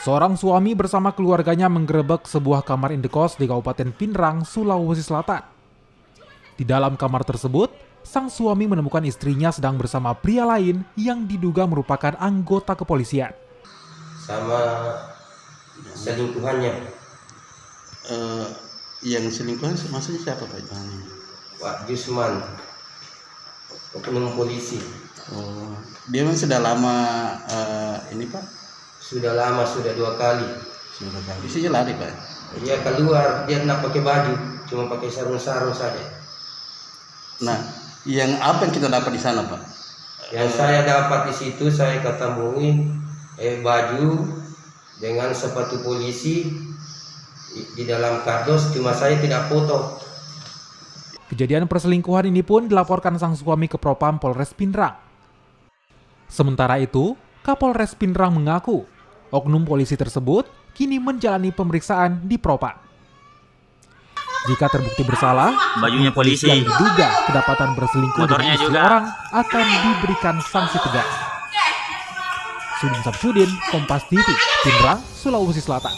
Seorang suami bersama keluarganya menggerebek sebuah kamar indekos di Kabupaten Pinrang, Sulawesi Selatan. Di dalam kamar tersebut, sang suami menemukan istrinya sedang bersama pria lain yang diduga merupakan anggota kepolisian. Sama selingkuhannya. Yang selingkuhan maksudnya siapa Pak? Pak Jusman, oknum polisi. Oh, dia memang sudah lama ini Pak? Sudah lama, sudah 2 kali. Sudah kali. Isinya lari Pak? Dia keluar, dia tidak pakai baju, cuma pakai sarung-sarung saja. Nah, yang apa yang kita dapat di sana Pak? Yang saya dapat di situ, saya ketemui baju dengan sepatu polisi di dalam kardus, cuma saya tidak foto. Kejadian perselingkuhan ini pun dilaporkan sang suami ke Propam Polres Pinrang. Sementara itu, Kapolres Pinrang mengaku oknum polisi tersebut kini menjalani pemeriksaan di Propam. Jika terbukti bersalah, bajunya polisi yang diduga kedapatan berselingkuh dengan motornya istri juga orang akan diberikan sanksi tegas. Sudin Samsudin, Kompas TV, Pinrang, Sulawesi Selatan.